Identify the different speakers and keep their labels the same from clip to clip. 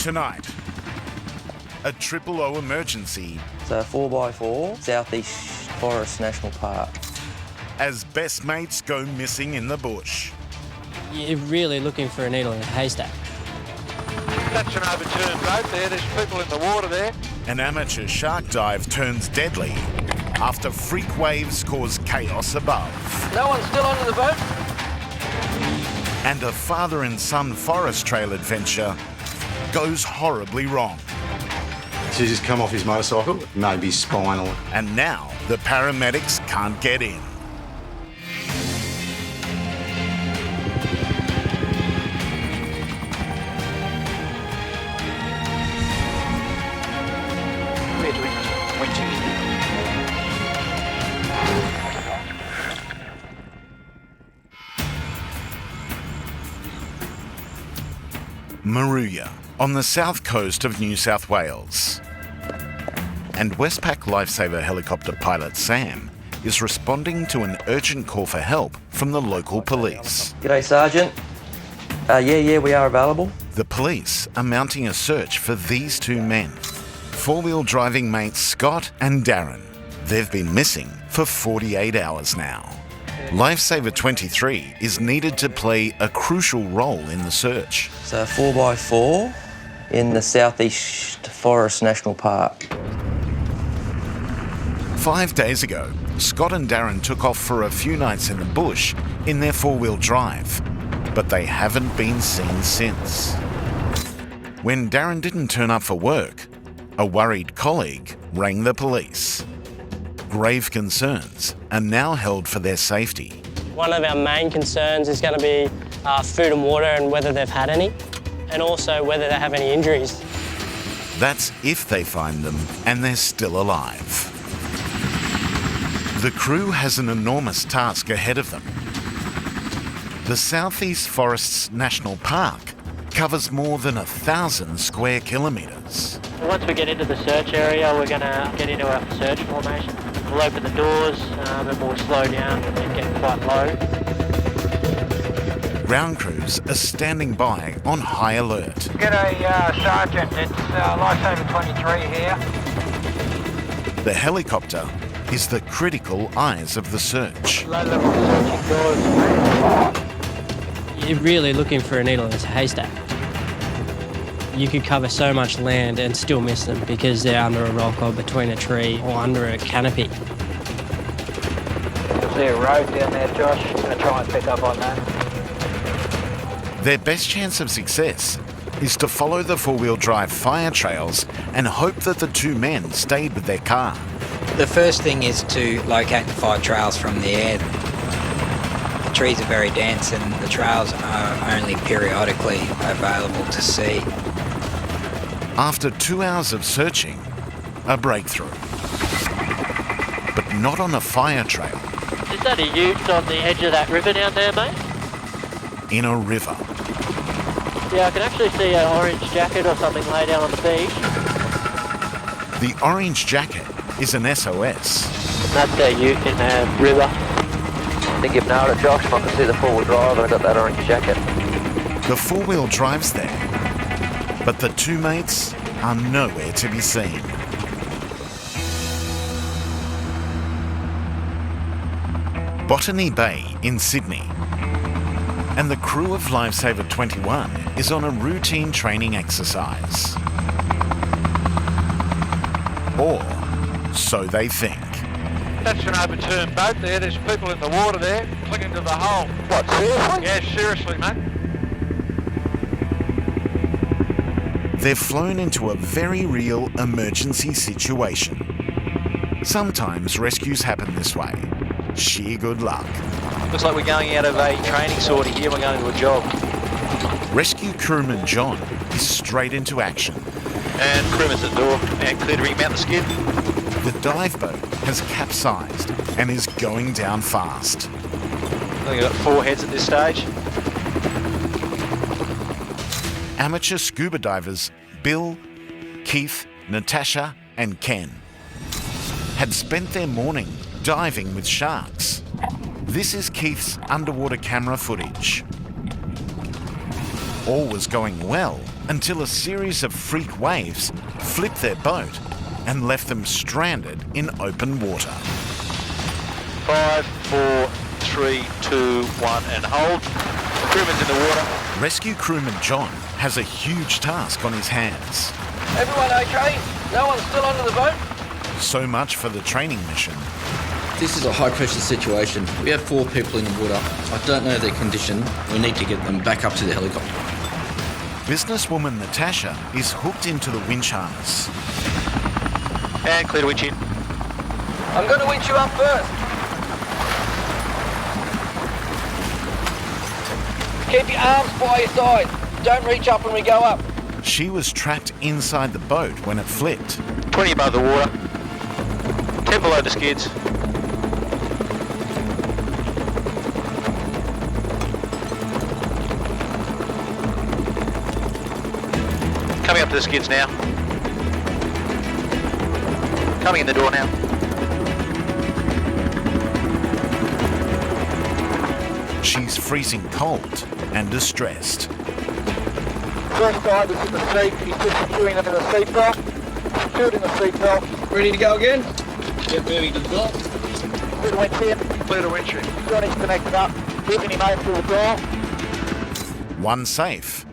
Speaker 1: Tonight, a 000 emergency
Speaker 2: It's a 4x4, Southeast Forest National Park.
Speaker 1: as best mates go missing in the bush.
Speaker 3: You're really looking for a needle in a haystack.
Speaker 4: That's an overturned boat there. There's people in the water there.
Speaker 1: An amateur shark dive turns deadly after freak waves cause chaos above.
Speaker 4: No one's still under the boat.
Speaker 1: And a father and son forest trail adventure goes horribly wrong.
Speaker 5: He's just come off his motorcycle, maybe spinal.
Speaker 1: And now the paramedics can't get in. Maruya, on the south coast of New South Wales. And Westpac Lifesaver helicopter pilot Sam is responding to an urgent call for help from the local police.
Speaker 2: G'day, Sergeant. Yeah, we are available.
Speaker 1: The police are mounting a search for these two men, four-wheel driving mates Scott and Darren. They've been missing for 48 hours now. Lifesaver 23 is needed to play a crucial role in the search.
Speaker 2: It's a 4x4 in the Southeast Forest National Park.
Speaker 1: 5 days ago, Scott and Darren took off for a few nights in the bush in their four-wheel drive, but they haven't been seen since. When Darren didn't turn up for work, a worried colleague rang the police. Grave concerns are now held for their safety.
Speaker 3: One of our main concerns is going to be food and water and whether they've had any, and also whether they have any injuries.
Speaker 1: That's if they find them and they're still alive. The crew has an enormous task ahead of them. The Southeast Forests National Park covers more than 1,000 square kilometres.
Speaker 6: Once we get into the search area, we're going to get into our search formation. We'll open the doors and we'll slow down and then get quite low.
Speaker 1: Ground crews are standing by on high alert.
Speaker 4: G'day, Sergeant. It's Lifesaver 23 here.
Speaker 1: The helicopter is the critical eyes of the search.
Speaker 6: Low-level searching doors.
Speaker 3: You're really looking for a needle in a haystack. You could cover so much land and still miss them because they're under a rock or between a tree or under a canopy.
Speaker 6: See a road down there, Josh. I'm going to try and pick up on that.
Speaker 1: Their best chance of success is to follow the four-wheel drive fire trails and hope that the two men stayed with their car.
Speaker 7: The first thing is to locate the fire trails from the air. The trees are very dense and the trails are only periodically available to see.
Speaker 1: After 2 hours of searching, a breakthrough. But not on a fire trail.
Speaker 6: Is that a ute on the edge of that river down there, mate?
Speaker 1: In a river.
Speaker 6: Yeah, I can actually see an orange jacket or something lay down on the beach.
Speaker 1: The orange jacket is an SOS.
Speaker 6: That's their ute in the river. I think you've nailed it, Josh. I can see the four-wheel drive and I've got that orange jacket.
Speaker 1: The four-wheel drive's there, but the two mates are nowhere to be seen. Botany Bay in Sydney. And the crew of Lifesaver 21 is on a routine training exercise. Or so they think.
Speaker 4: That's an overturned boat there. There's people in the water there, clinging to the hull.
Speaker 6: What, seriously?
Speaker 4: Yeah, seriously, mate.
Speaker 1: They've flown into a very real emergency situation. Sometimes rescues happen this way. Sheer good luck.
Speaker 8: Looks like we're going out of a training sortie here. We're going to a job.
Speaker 1: Rescue crewman John is straight into action.
Speaker 8: And crewman's at the door. And clear to remount the skid.
Speaker 1: The dive boat has capsized and is going down fast.
Speaker 8: I think we've got 4 heads at this stage.
Speaker 1: Amateur scuba divers Bill, Keith, Natasha and Ken had spent their morning diving with sharks. This is Keith's underwater camera footage. All was going well until a series of freak waves flipped their boat and left them stranded in open water.
Speaker 4: 5, 4, 3, 2, 1 and hold. The crewman's in the water.
Speaker 1: Rescue crewman John has a huge task on his hands.
Speaker 8: Everyone okay? No one's still under the boat?
Speaker 1: So much for the training mission.
Speaker 9: This is a high-pressure situation. We have 4 people in the water. I don't know their condition. We need to get them back up to the helicopter.
Speaker 1: Businesswoman Natasha is hooked into the winch harness.
Speaker 4: And clear to winch in.
Speaker 8: I'm going to winch you up first. Keep your arms by your side. Don't reach up when we go up.
Speaker 1: She was trapped inside the boat when it flipped.
Speaker 4: 20 above the water. 10 below the skids. Coming up to the skids now. Coming in the door now.
Speaker 1: She's freezing cold and distressed.
Speaker 4: First guy was in the seat. He's just securing into the seatbelt. Secured in the seatbelt.
Speaker 8: Ready to go again?
Speaker 9: Get moving to the door.
Speaker 4: Clear to winch in. Clear to winch in. Johnny's connected up. Keeping him over to the door.
Speaker 1: 1 safe,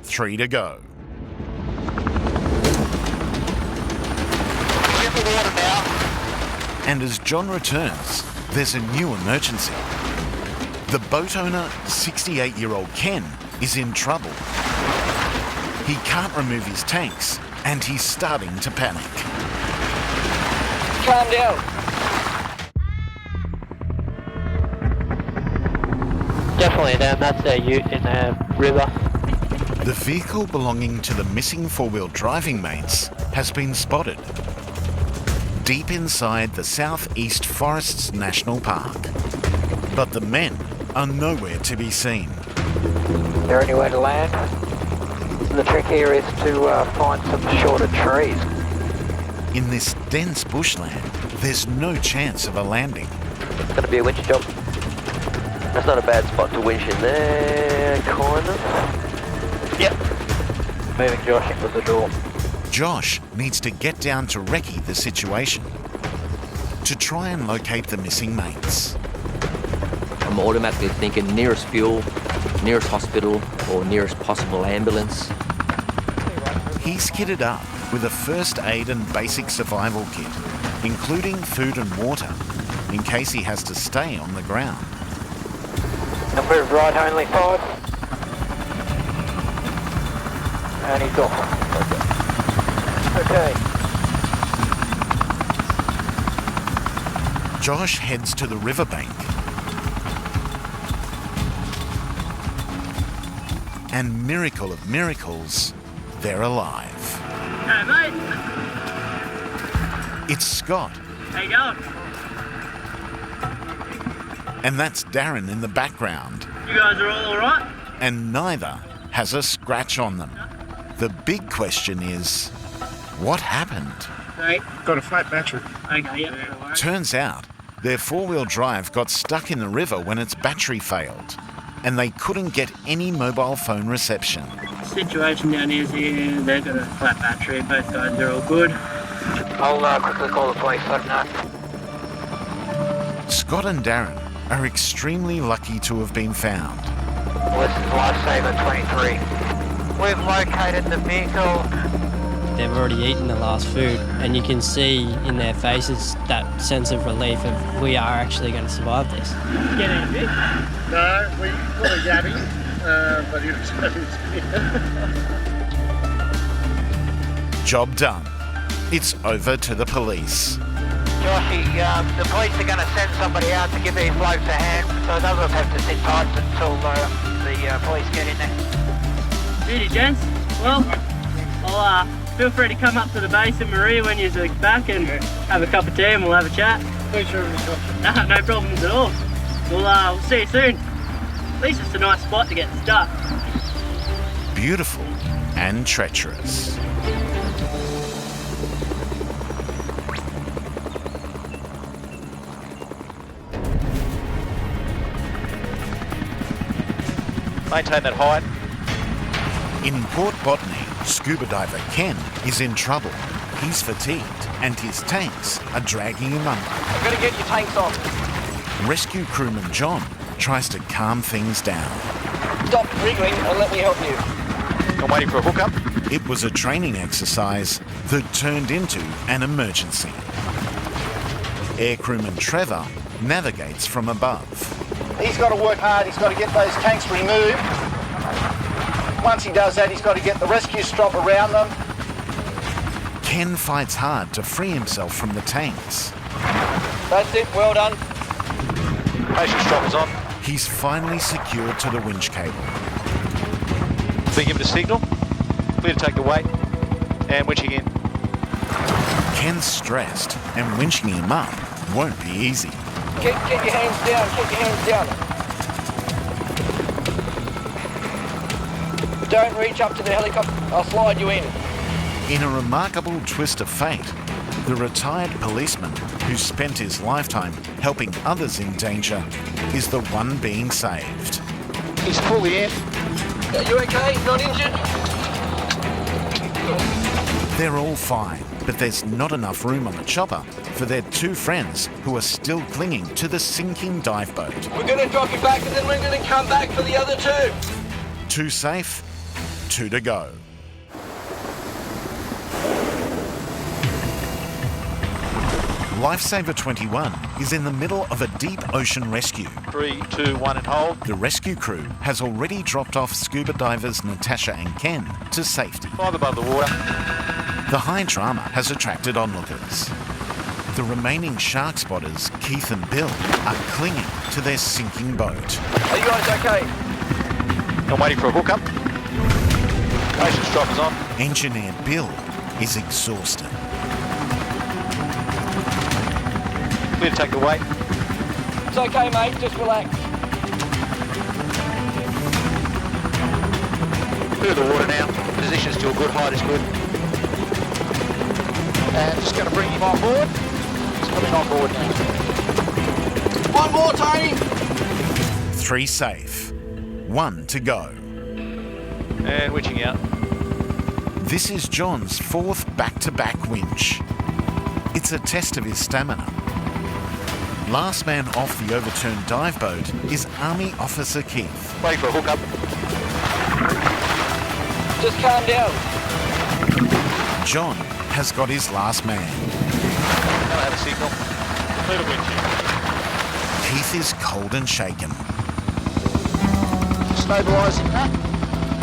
Speaker 1: 3 to go.
Speaker 4: In the water now.
Speaker 1: And as John returns, there's a new emergency. The boat owner, 68-year-old Ken, is in trouble. He can't remove his tanks, and he's starting to panic.
Speaker 8: Calm down.
Speaker 6: Definitely them, that's their ute in the river.
Speaker 1: The vehicle belonging to the missing four-wheel driving mates has been spotted deep inside the Southeast Forests National Park. But the men are nowhere to be seen.
Speaker 6: Is there anywhere to land? The trick here is to find some shorter trees.
Speaker 1: In this dense bushland, there's no chance of a landing.
Speaker 2: It's going to be a winch job. That's not a bad spot to winch in there, kind of.
Speaker 6: Yep. Moving Josh into the door.
Speaker 1: Josh needs to get down to recce the situation to try and locate the missing mates.
Speaker 2: I'm automatically thinking nearest fuel, nearest hospital, or nearest possible ambulance.
Speaker 1: He's kitted up with a first aid and basic survival kit, including food and water, in case he has to stay on the ground.
Speaker 6: Number of right only 5. And he's off. Okay.
Speaker 1: Josh heads to the riverbank and miracle of miracles, they're alive.
Speaker 10: Hey mate,
Speaker 1: It's Scott,
Speaker 10: how you going?
Speaker 1: and that's Darren in the background,
Speaker 10: You guys are all alright?
Speaker 1: and neither has a scratch on them. The big question is, what happened?
Speaker 10: Right.
Speaker 5: Got a flat battery.
Speaker 10: Okay, yeah, no worries.
Speaker 1: Turns out their four-wheel drive got stuck in the river when its battery failed, and they couldn't get any mobile phone reception.
Speaker 10: Situation down here is here, they've got a flat battery, both guys are all good.
Speaker 6: I'll quickly call the police, let them know.
Speaker 1: Scott and Darren are extremely lucky to have been found.
Speaker 6: This is Lifesaver 23. We've located the vehicle.
Speaker 3: They've already eaten the last food, and you can see in their faces that sense of relief of we are actually going to survive this.
Speaker 10: Getting a bit?
Speaker 5: No, we got a yabby, but it was
Speaker 1: Job done. It's over to the police.
Speaker 6: Joshy, the police are going to send somebody out to give these blokes a hand, so they'll just have to sit tight until the police get in there.
Speaker 10: Beauty, gents. Well, I'll feel free to come up to the base in Maria when you're back and have a cup of tea and we'll have a chat. No problems at all. We'll see you soon. At least it's a nice spot to get stuck.
Speaker 1: Beautiful and treacherous.
Speaker 4: Maintain that height.
Speaker 1: In Port Botany, scuba diver Ken is in trouble. He's fatigued and his tanks are dragging him under.
Speaker 8: I've got to get your tanks on.
Speaker 1: Rescue crewman John tries to calm things down.
Speaker 8: Stop wriggling and let me help you. I'm waiting for a hookup.
Speaker 1: It was a training exercise that turned into an emergency. Air crewman Trevor navigates from above.
Speaker 11: He's got to work hard, he's got to get those tanks removed. Once he does that, he's got to get the rescue strop around them.
Speaker 1: Ken fights hard to free himself from the tanks.
Speaker 8: That's it, well done. Patient strop is on.
Speaker 1: He's finally secured to the winch cable.
Speaker 4: So give it a signal. Clear to take the weight. And winching in.
Speaker 1: Ken's stressed and winching him up won't be easy.
Speaker 8: Keep your hands down, keep your hands down. Don't reach up to the helicopter, I'll slide you in.
Speaker 1: In a remarkable twist of fate, the retired policeman who spent his lifetime helping others in danger is the one being saved.
Speaker 4: He's fully in.
Speaker 8: Are you okay? Not injured?
Speaker 1: They're all fine, but there's not enough room on the chopper for their two friends who are still clinging to the sinking dive boat.
Speaker 8: We're going to drop you back and then we're going to come back for the other two.
Speaker 1: Two safe, two to go. Lifesaver 21 is in the middle of a deep ocean rescue.
Speaker 4: 3, 2, 1 and hold.
Speaker 1: The rescue crew has already dropped off scuba divers Natasha and Ken to safety.
Speaker 4: 5 above the water.
Speaker 1: The high drama has attracted onlookers. The remaining shark spotters, Keith and Bill, are clinging to their sinking boat.
Speaker 8: Are you guys okay?
Speaker 4: I'm waiting for a hookup. Patient strop is on.
Speaker 1: Engineer Bill is exhausted.
Speaker 4: Clear to take the weight.
Speaker 8: It's okay, mate, just relax.
Speaker 4: Through the water now. Position's still good, height is good. And just going to bring him on board. He's coming on board now.
Speaker 8: One more, Tony!
Speaker 1: 3 safe, 1 to go.
Speaker 4: And winching out.
Speaker 1: This is John's 4th back-to-back winch. It's a test of his stamina. Last man off the overturned dive boat is Army Officer Keith.
Speaker 4: Waiting for a hookup.
Speaker 8: Just calm down.
Speaker 1: John has got his last man.
Speaker 4: I'll have a signal. Clear to winch.
Speaker 1: Keith is cold and shaken.
Speaker 4: Stabilising that.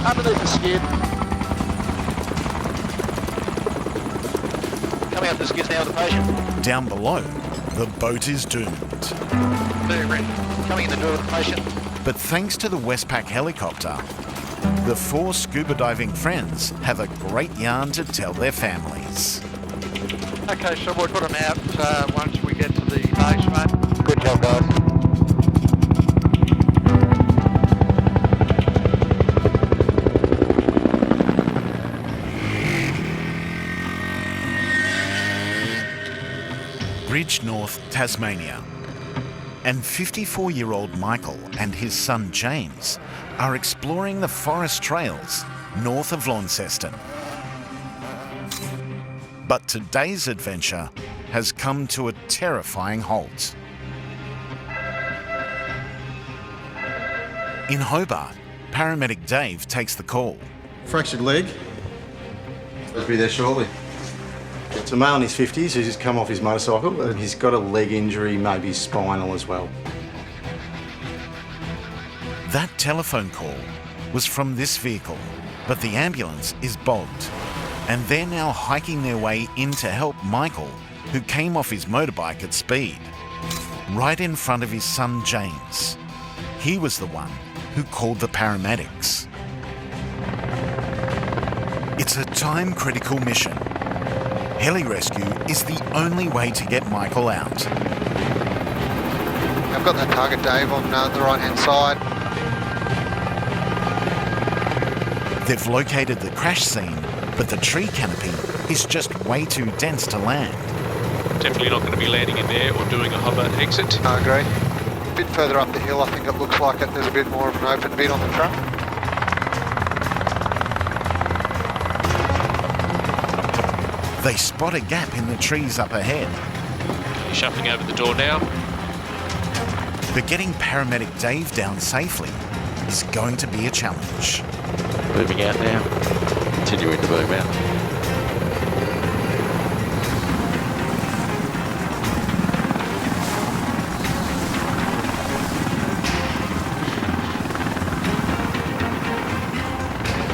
Speaker 4: Underneath the skid. Coming up the skids now with the patient.
Speaker 1: Down below, the boat is doomed.
Speaker 4: Very ready. Coming in the door with the patient.
Speaker 1: But thanks to the Westpac helicopter, the 4 scuba diving friends have a great yarn to tell their families.
Speaker 12: Okay, so we'll put them out once we get to the base, mate.
Speaker 4: Good job, guys.
Speaker 1: Bridge North, Tasmania. And 54-year-old Michael and his son James are exploring the forest trails north of Launceston. But today's adventure has come to a terrifying halt. In Hobart, paramedic Dave takes the call.
Speaker 5: Fractured leg. He'll be there shortly. It's a male in his 50s who's just come off his motorcycle and he's got a leg injury, maybe spinal as well.
Speaker 1: That telephone call was from this vehicle, but the ambulance is bogged, and they're now hiking their way in to help Michael, who came off his motorbike at speed, right in front of his son James. He was the one who called the paramedics. It's a time-critical mission. Heli rescue is the only way to get Michael out.
Speaker 12: I've got that target, Dave, on the right-hand side.
Speaker 1: They've located the crash scene, but the tree canopy is just way too dense to land.
Speaker 13: Definitely not going to be landing in there or doing a hover exit.
Speaker 12: I agree. A bit further up the hill, I think it looks like there's a bit more of an open bit on the truck.
Speaker 1: They spot a gap in the trees up ahead.
Speaker 13: He's shuffling over the door now.
Speaker 1: But getting paramedic Dave down safely is going to be a challenge.
Speaker 4: Moving out now. Continuing to move out.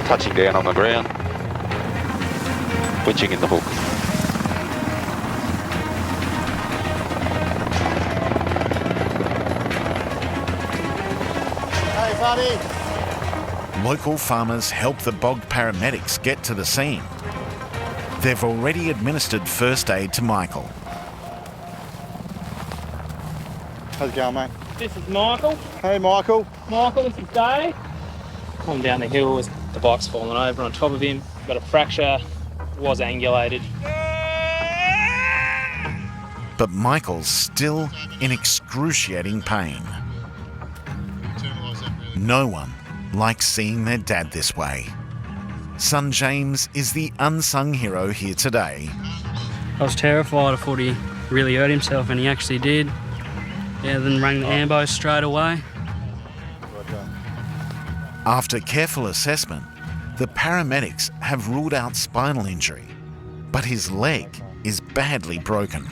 Speaker 4: Touching down on the ground. Winching in the hook.
Speaker 11: Hey, buddy.
Speaker 1: Local farmers help the bog paramedics get to the scene. They've already administered first aid to Michael.
Speaker 11: How's it going, mate?
Speaker 10: This is Michael.
Speaker 11: Hey, Michael.
Speaker 10: Michael, this is Dave. Come down the hill, the bike's fallen over on top of him. Got a fracture, was angulated.
Speaker 1: But Michael's still in excruciating pain. No one likes seeing their dad this way. Son James is the unsung hero here today.
Speaker 14: I was terrified. I thought he really hurt himself, and he actually did. Yeah, then rang the ambo straight away.
Speaker 1: After careful assessment, the paramedics have ruled out spinal injury, but his leg is badly broken.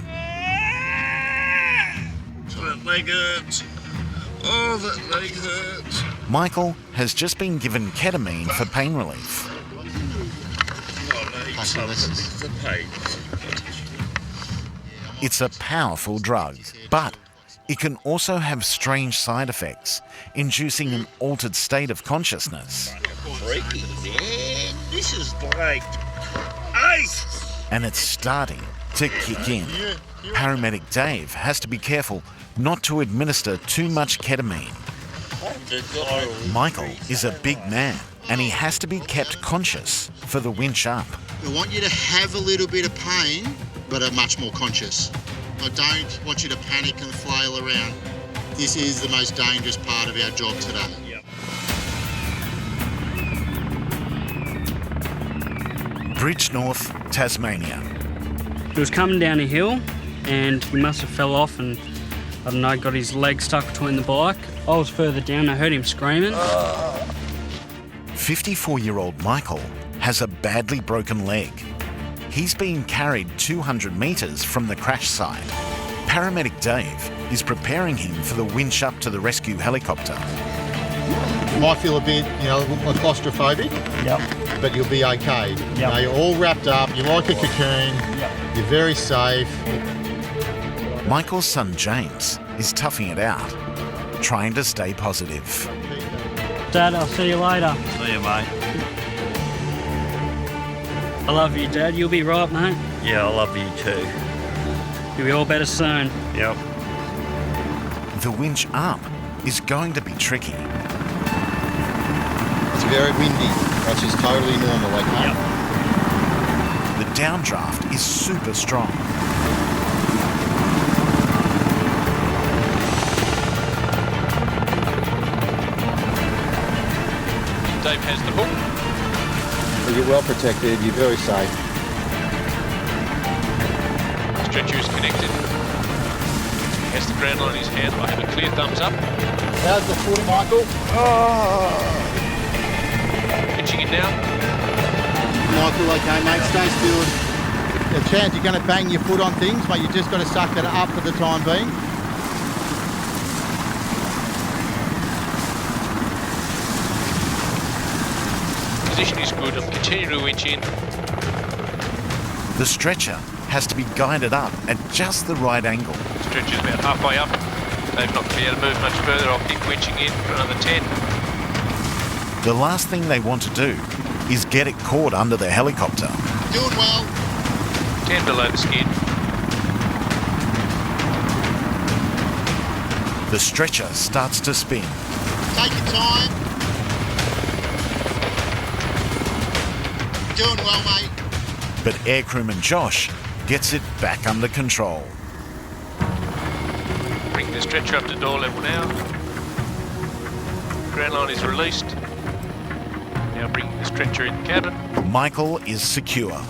Speaker 15: That leg hurts. Oh, that leg hurts.
Speaker 1: Michael has just been given ketamine for pain relief.
Speaker 15: The pain.
Speaker 1: It's a powerful drug, but it can also have strange side effects, inducing an altered state of consciousness.
Speaker 15: Freaky, man. This is like ice.
Speaker 1: And it's starting to kick in. Paramedic Dave has to be careful not to administer too much ketamine. Michael is a big man, and he has to be kept conscious for the winch up.
Speaker 16: We want you to have a little bit of pain, but are much more conscious. I don't want you to panic and flail around. This is the most dangerous part of our job today.
Speaker 1: Bridge North, Tasmania.
Speaker 14: He was coming down a hill, and he must have fell off and, I don't know, got his leg stuck between the bike. I was further down, I heard him screaming.
Speaker 1: 54-year-old Michael has a badly broken leg. He's been carried 200 metres from the crash site. Paramedic Dave is preparing him for the winch up to the rescue helicopter.
Speaker 11: You might feel a bit, claustrophobic.
Speaker 14: Yep.
Speaker 11: But you'll be okay.
Speaker 14: Yep.
Speaker 11: You're all wrapped up, you're like a cocoon, you're very safe.
Speaker 1: Michael's son James is toughing it out, trying to stay positive.
Speaker 14: Dad, I'll see you later.
Speaker 15: See you, mate.
Speaker 14: I love you, Dad. You'll be right, mate.
Speaker 15: Yeah, I love you too.
Speaker 14: You'll be all better soon.
Speaker 15: Yep.
Speaker 1: The winch up is going to be tricky.
Speaker 11: It's very windy, which is totally normal, okay?
Speaker 1: The downdraft is super strong.
Speaker 13: Dave has the hook.
Speaker 11: You're well protected, you're very safe.
Speaker 13: Stretcher is connected. He has the ground line in his hand. I have a clear thumbs up.
Speaker 11: How's the foot, Michael?
Speaker 13: Pitching in now.
Speaker 11: Michael, okay, mate, stay still. The chance you're going to bang your foot on things, but you just got to suck it up for the time being.
Speaker 13: Position is good. I'm continuing to winch in.
Speaker 1: The stretcher has to be guided up at just the right angle.
Speaker 13: Stretcher's about halfway up. They've not been able to move much further. I'll keep winching in for another 10.
Speaker 1: The last thing they want to do is get it caught under the helicopter.
Speaker 16: Doing well.
Speaker 13: 10 below the skin.
Speaker 1: The stretcher starts to spin.
Speaker 16: Take your time. Doing well, mate.
Speaker 1: But aircrewman Josh gets it back under control.
Speaker 13: Bring the stretcher up to door level now. Ground line is released. Now bring the stretcher in the cabin.
Speaker 1: Michael is secure.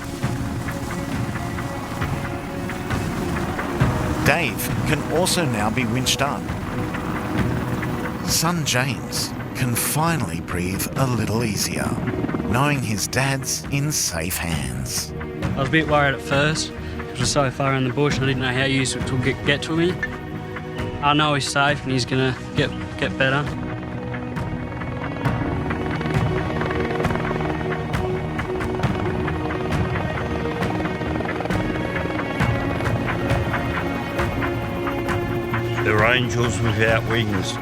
Speaker 1: Dave can also now be winched up. Son James can finally breathe a little easier, knowing his dad's in safe hands.
Speaker 14: I was a bit worried at first, because it was so far in the bush and I didn't know how useful it would get to me. I know he's safe and he's going to get better.
Speaker 15: They're angels without wings.